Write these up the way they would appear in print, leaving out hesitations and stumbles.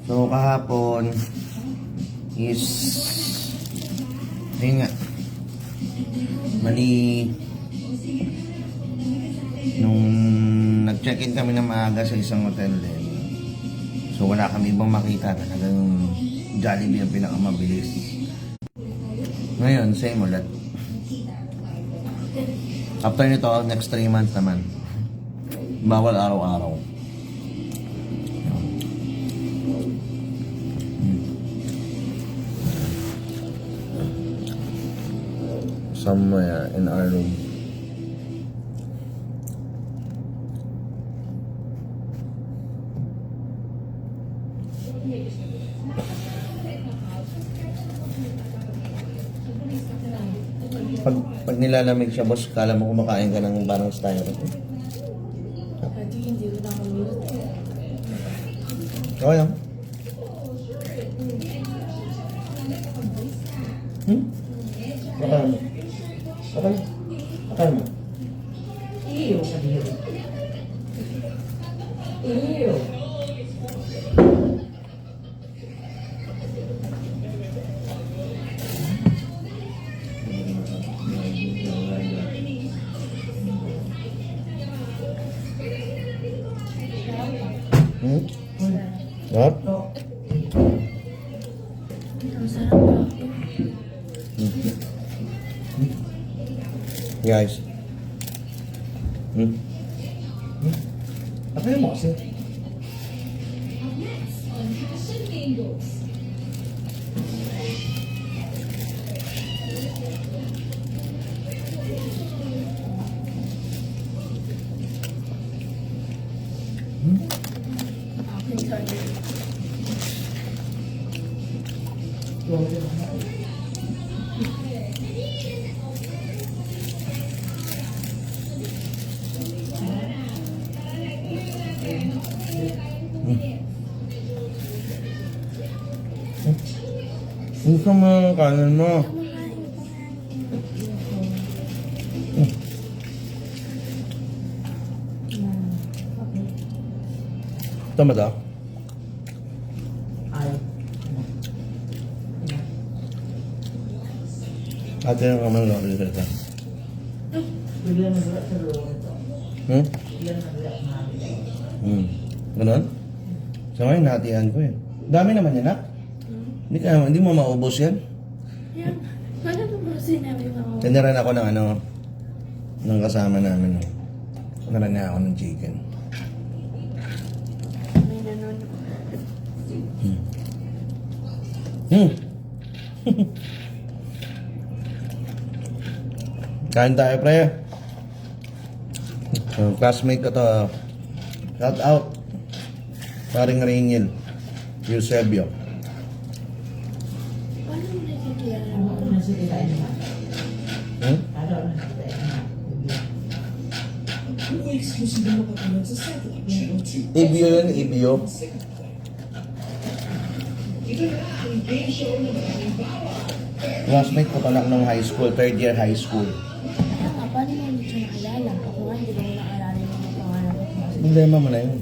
So kahapon is ayun nga, mali nung nag-check-in kami ng maaga sa isang hotel din. So wala kami ibang makita, talagang Jollibee ang pinakamabilis. Ngayon, same ulit. After nito, next 3 months naman. Bawal araw-araw. Somewhere in our room. Pag nilalamig siya, boss, kala mo kumakain ka ng parang style. Hindi ko nakamute. Okay lang. Akala mo. Akala mo. Iyo, kadiri. Iyo. What? Ang sarap ba? Guys. Apa yang mau sih? Gusto mo yung kanin mo. Tama daw? Ayaw. Ate yung kamay lang ulit ito. Bigyan na wala sa loob ito. Bigyan na wala sa namin. Ganon? Sa ngayon, hatian ko eh. Dami naman yan, ha? Hindi mo maubos yan. Yan. Paano ito ba sinabi mo? Tiniran ako ng ng kasama namin. Tiniran niya ako ng chicken. May nanonood. Kain tayo, pre. Classmate ko to. Shout out. Paring Rainiel. Eusebio. Paano mo nakikilala mo? Ibio yun, Ibio. Classmate ko pala nung high school, 3rd year high school. Kaya nga, paano mo hindi siya nakilala? Ako nga, hindi ko nakilala yung mga pangalan ko. Problema mo na yun.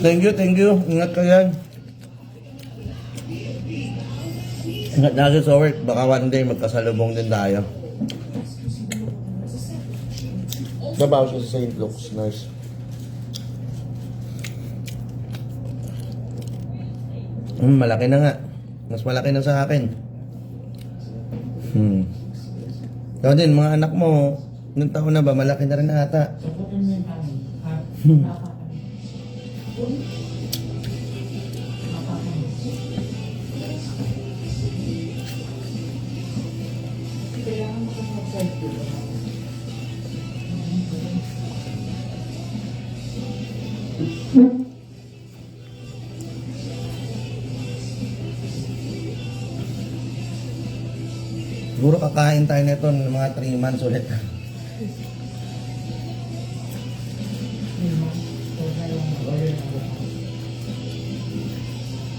Thank you. Ingat ka yan. Ingat lagi sa work. Baka one day magkasalubong din tayo. Trabaho siya sa St. Luke's nurse. Malaki na nga. Mas malaki na sa akin. Ikaw din, mga anak mo, ilang taon na ba? Malaki na rin ata. Siguro kakain tayo nito ng mga 3 months ulit.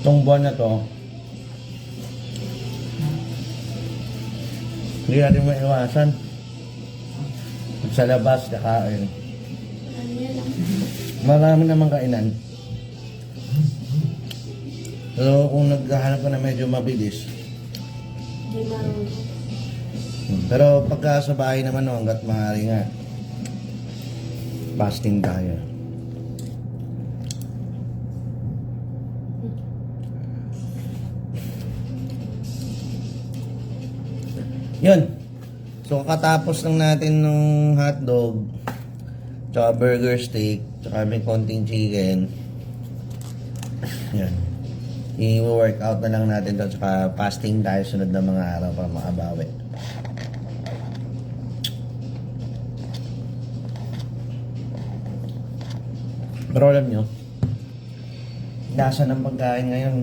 Itong buwan na to, hindi natin maiwasan. Sa labas, kakain. Marami naman kainan. Pero kung naghahanap ka na medyo mabilis, Di marunong. pero pagka sa bahay naman, no, hanggat maaari nga, fasting tayo. Yun. So, katapos lang natin nung hotdog, tsaka burger steak, tsaka may konting chicken. Yan. I-workout na lang natin to, tsaka fasting tayo sunod na mga araw para makabawi. Pero alam nyo, lasa ng pagkain ngayon,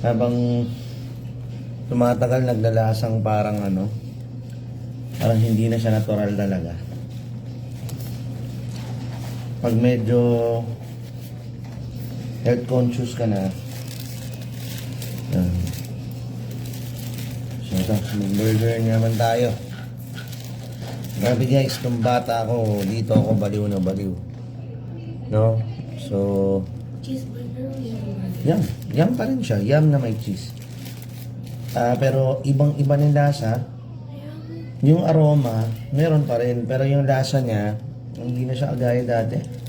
habang tumatagal, naglalasang parang parang hindi na siya natural talaga. Pag medyo health conscious ka na, yan. So ito, mag-burger naman tayo. Grabe guys, nung bata ako, dito ako baliw na baliw. No? So, Cheeseburger o yum? yum. Yum pa rin siya. Yum na may cheese. Pero ibang-iba ng lasa. Yung aroma, meron pa rin. Pero yung lasa niya, hindi na siya agaya dati.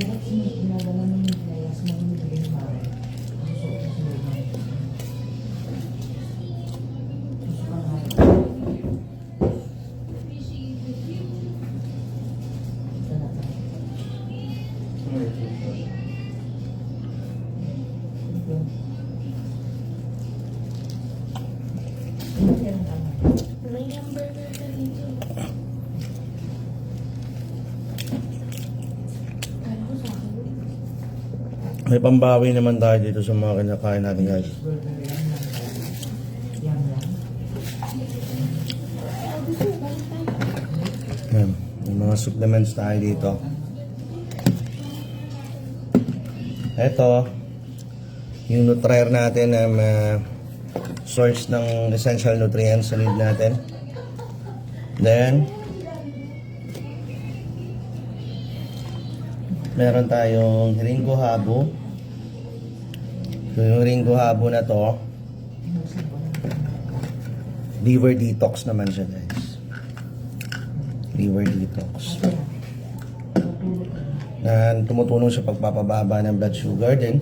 Bakit ginagawa ng layas mo yung bigay mo rin? Susok na sila. Susok ka nga. Ito na tayo. Ito. Ito yan ang tama. May hamburger ka dito. Kala ko sa akin. May pambawi naman tayo dito sa mga kinakain natin guys. Burger yan lang. Yan lang. Gusto ko balik tayo. Yan. May mga supplements tayo dito. Ito, yung Nutrair natin na source ng essential nutrients sa need natin. Then, meron tayong Ringo Habo. So, yung Ringo Habo na to, liver detox naman siya guys. Liver detox. Na tumutulong sa pagpapababa ng blood sugar din.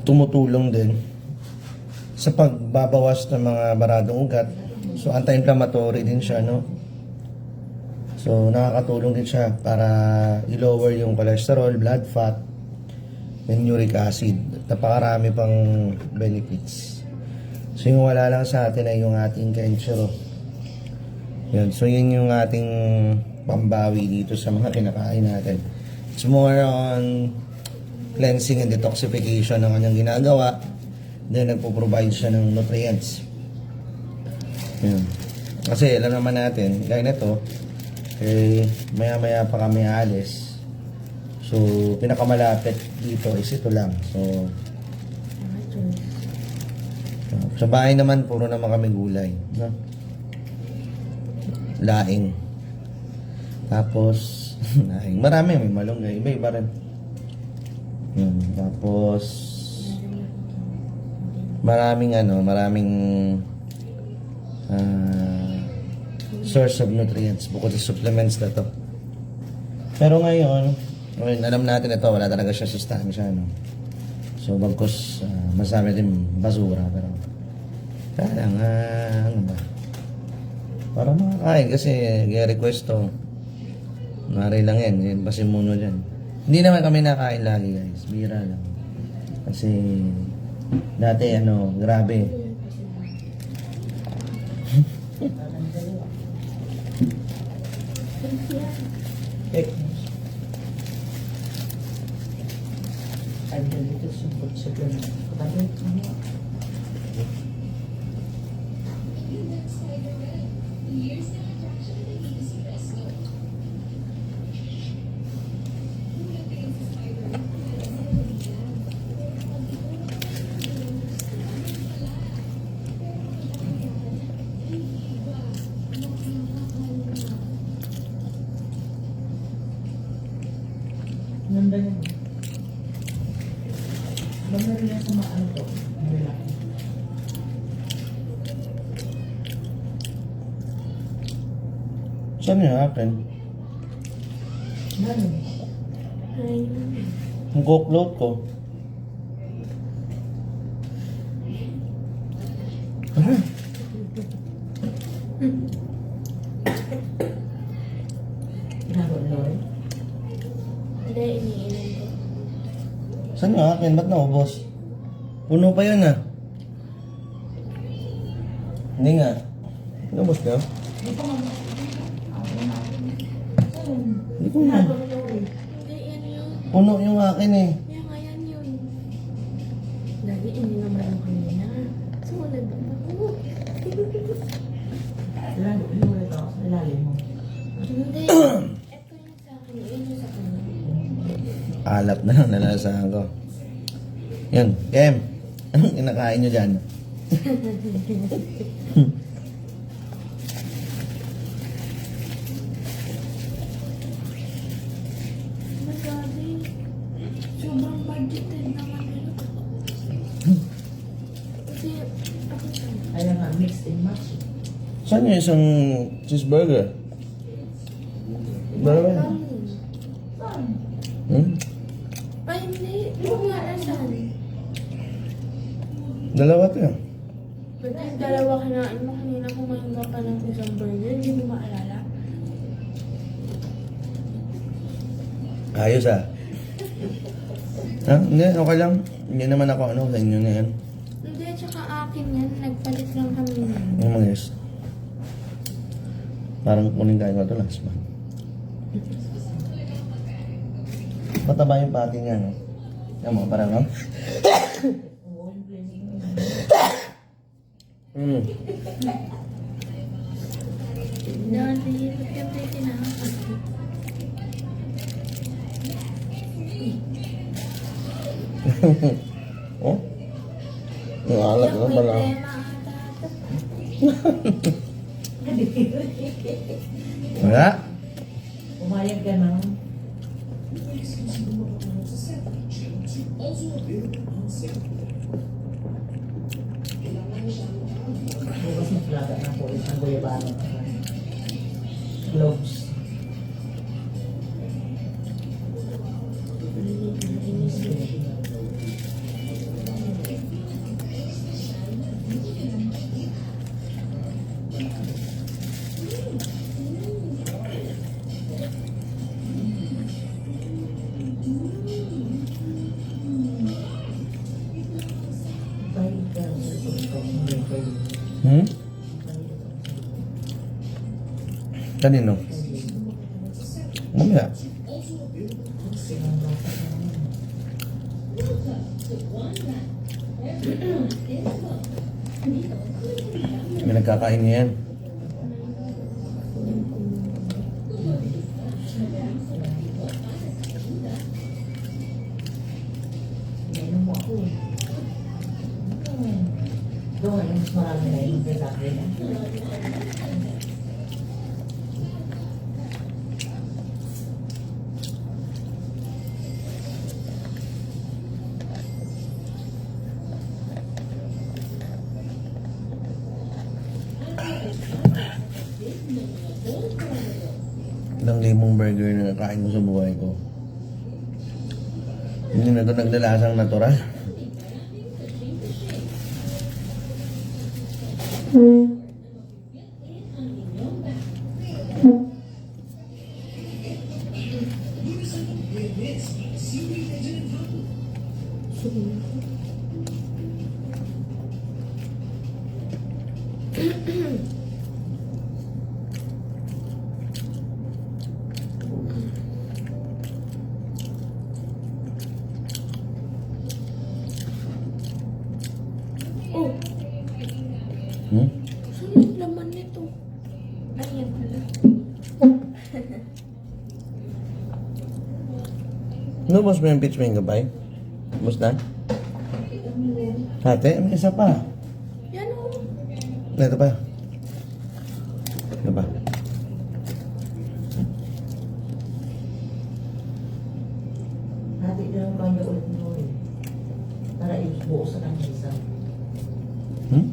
Tumutulong din sa pagbabawas ng mga baradong ugat. So, anti-inflammatory din siya, no? So, nakakatulong din siya para i-lower yung cholesterol, blood fat, and uric acid. Napakarami pang benefits. So, yung wala lang sa atin ay yung ating kenchero. Yun. So, yun yung ating pambawi dito sa mga kinakain natin. It's more on cleansing and detoxification ng kanyang ginagawa. Then, nagpo-provide siya ng nutrients. Yun. Kasi, alam naman natin, gaya na to, maya-maya pa kami alis. So, pinakamalapit dito is ito lang. So, sa bahay naman, puro naman kami gulay. No? Laing. Tapos, laing. Marami, may malunggay. Iba-iba rin. Yun. Tapos, maraming source of nutrients bukod sa supplements na to. Pero ngayon, alam natin ito, wala talaga siya sustansya, no? So, bagkos, masabi din basura, pero kaya lang, ano ba? Para makakain kasi, request to. Mari lang yan, yun, pasimuno dyan. Hindi naman kami nakain lagi, guys. Bira lang. Kasi, dati, grabe. Yan. Fake news. Ada dito sumpot sa ganun. Katabi, ano? Ganda yun. Banda rin sa mga ano to. Malaki. Saan yung akin? Ano? Ayun. Ang kuklot ko. Ah, Ginagawa ni Lori? Hindi, iniinom ko. saan yung akin? Ba't naubos? Puno pa yun ah. Hindi nga. Naubos ka? Hindi ko nga. Hindi ko nga. Ginagawa ni Lori. Hindi, yan yun. Puno yung akin eh. Yan nga yan yun. Dali, hindi naman ako kanina. Sumunod ba ako? Ginagawa ni Lori ito. Sa ilalim mo. Hindi. Ito yung sa akin. Yun yung sa kanya. Alap na lang nalasahan ko. Yan. Kem, anong kinakain nyo dyan? Masabi. Sobrang budgeted naman yun. Kasi, ako sa... Ayan nga, mix and match. Saan yung isang cheeseburger? Dalawa yan. Saan? Hmm? Ay, hindi. Yung nga nasan. Dalawa to yan. Ba't yung dalawa kinain mo kanina kumain ka pa ng isang burger? Hindi mo maalala? Ayos ah. Ha? Hindi, okay lang. Hindi naman ako ano, sa inyo na yan. Hindi, tsaka akin yan. Nagpalit lang kami nun. Ang mga yes. Parang kuning kain ko ito last month. Mataba yung pati niya, no? Yan mo, parang, no? Oo, yung blending mo. Mm. Dati, ba't yung may tinakakas? Oh? Ang alat na May pala. tema ata. Wala. Umayag ka na. Bukas ng plaga na po ang guyabano. Gloves. Hmm? Kanino? Mamaya. May nagkakain niya yan. Ano mo ako eh. Doon, mas marami na yung sa akin. Ilang limong burger na nakain ko sa buhay ko. Hindi na ito naglalasang natural. Nubos mo yung peach mango pie? Ubos na? Ate, may isa pa. Yan o. Ito pa. Ito pa. Hati na lang kanya ulit mo eh. Para ibuo sa kanya isa. Hmm?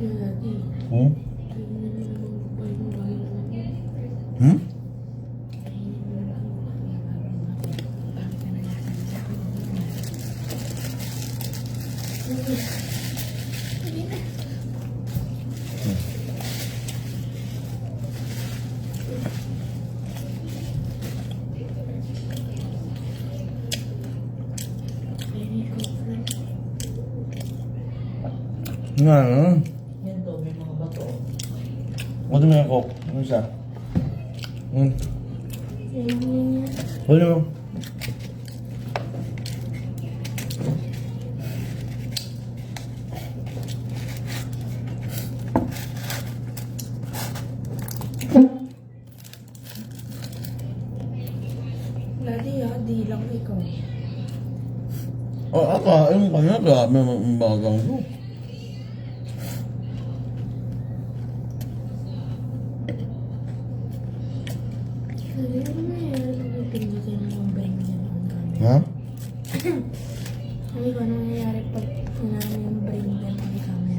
Lagi. Hmm? Ayun na naman. Hmm? Nga, no? Yan to, may mga bato. Ano mo yung coke? Ano siya? Hmm? Ano mo? Lagi di lang ikaw. Oh, akain ka na. Grabe ang bagang ko. Sabi mo na yan. Pinigyan mo ang brain niya noon kami. Ha? Sabi ko, ano nangyayari pag inaano yung brain niya noon kami?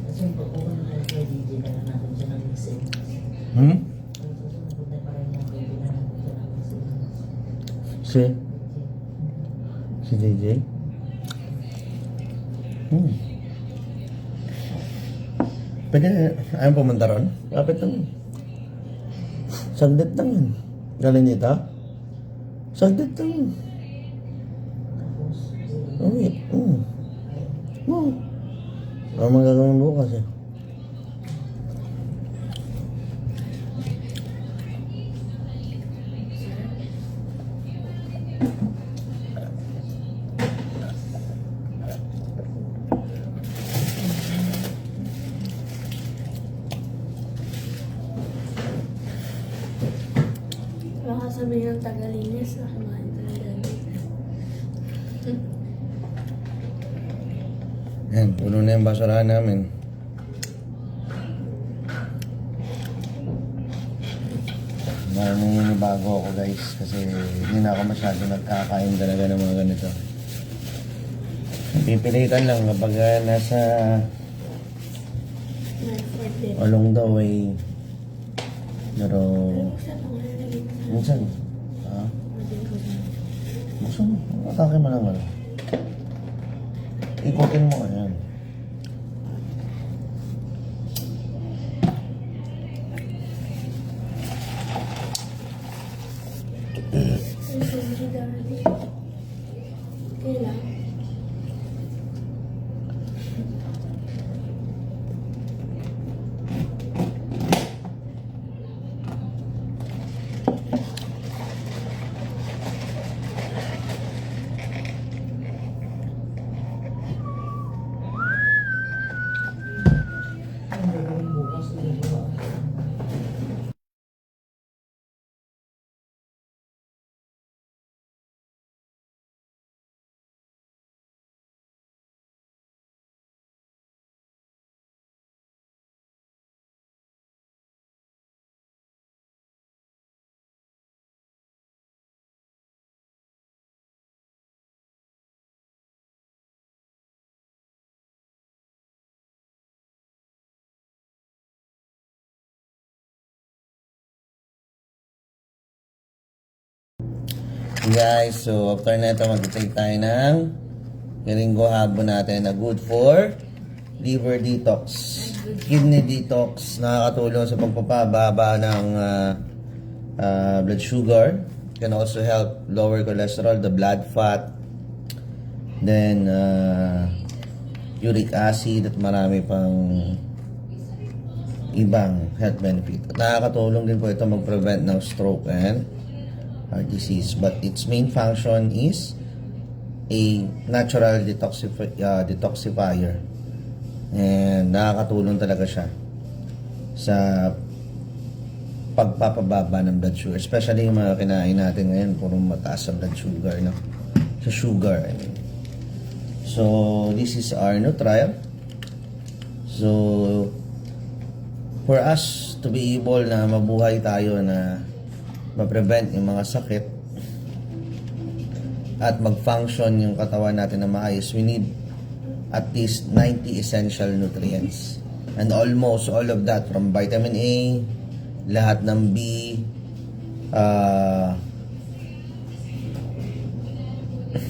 Kasi yung pagkukuha na kayo kay DJ na lang natin siya ng mixing. Hmm? Ang susunod na parang yung kay DJ na natin siya ng mixing. Si? Si JJ? Hmm. Pwede, ayaw pumunta ron? Kapit lang. Saglit lang yun. Galing dito? Saglit lang yun. Tapos, Okay. Ano magagawin bukas eh? Baka sabihin ng tagalinis na kumain talaga dito. Yan, puno na yung basurahan namin. Maraming bago ako guys kasi hindi na ako masyado nagkakain talaga ng mga ganito. Pipilitan lang kapag nasa My fourth day. along the way. Pero Buksan mo na lagi mo na. minsan, buksan mo, atake mo lang ano. Ikutin mo, ayan. Ay, sorry, Daddy. Kailan? Guys, so after na ito, mag-take tayo ng Garingo habo natin na good for liver detox, kidney detox, nakakatulong sa pagpapababa ng blood sugar, can also help lower cholesterol, the blood fat, then uric acid at marami pang ibang health benefit. At nakakatulong din po ito mag-prevent ng stroke and heart disease, but its main function is a natural detoxifier, and nakakatulong talaga siya sa pagpapababa ng blood sugar, especially yung mga kinain natin ngayon, puro mataas sa blood sugar, no? Sa sugar, I mean. So this is our new trial. So for us to be able na mabuhay tayo na ma-prevent yung mga sakit at mag-function yung katawan natin na maayos, we need at least 90 essential nutrients. And almost all of that, from vitamin A, lahat ng B,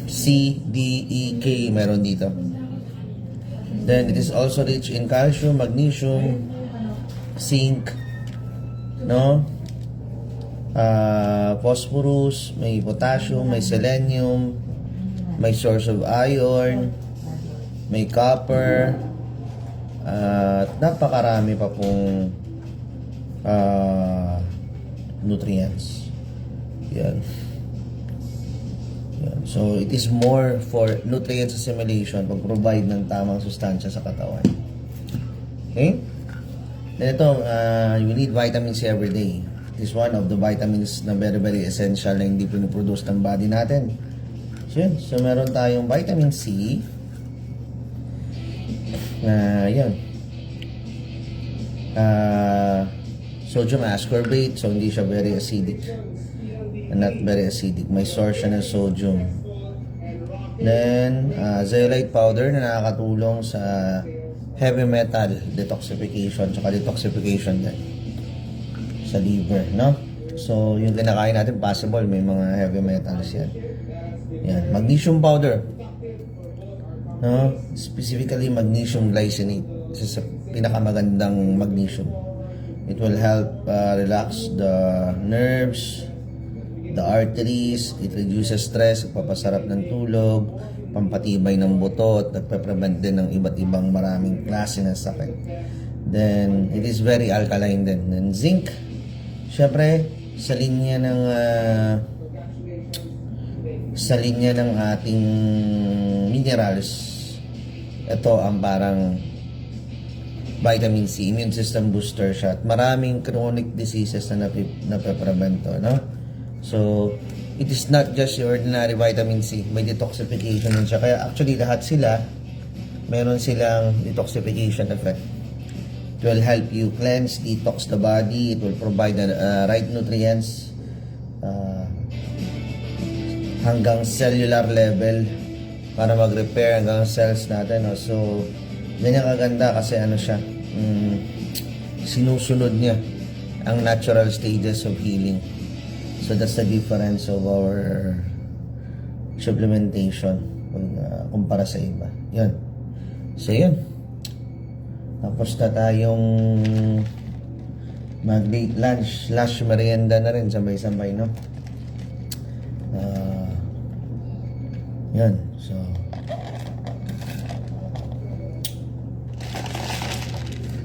C, D, E, K, meron dito. Then it is also rich in calcium, magnesium, zinc, no? Phosphorus, may potassium, may selenium, may source of iron, may copper, at napakarami pa pong nutrients. Yan. So it is more for nutrient assimilation, pag-provide ng tamang sustansya sa katawan. Okay? Then ito, you need vitamin C every day. It is one of the vitamins na very very essential na hindi pinoproduce ng body natin. So yun, so meron tayong vitamin C na yun, sodium ascorbate, so hindi siya very acidic, not very acidic, may source siya ng sodium. Then zeolite powder na nakakatulong sa heavy metal detoxification, tsaka detoxification din sa liver, no? So yung kinakain natin, possible may mga heavy metals yan. Yan, magnesium powder, no? Specifically magnesium glycinate, isa sa pinakamagandang magnesium. It will help relax the nerves, the arteries, it reduces stress, papasarap ng tulog, pampatibay ng buto, at nagpe-prevent din ng iba't ibang maraming klase ng sakit. Then it is very alkaline din. And zinc, syempre sa linya ng ating minerals, ito ang parang vitamin C, immune system booster siya, at maraming chronic diseases na nape-prevent to, no? So it is not just your ordinary vitamin C, may detoxification din siya. Kaya actually lahat sila meron silang detoxification effect. It will help you cleanse, detox the body. It will provide the right nutrients hanggang cellular level para mag-repair hanggang cells natin, no? So ganyan kaganda kasi ano siya, sinusunod niya ang natural stages of healing. So that's the difference of our supplementation kumpara sa iba. Yun. So yun. Tapos na tayong mag-late lunch / merienda na rin, sabay-sabay, no? Yan. So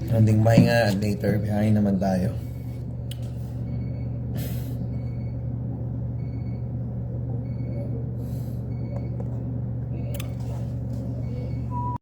konting pahinga at later biyahe naman tayo.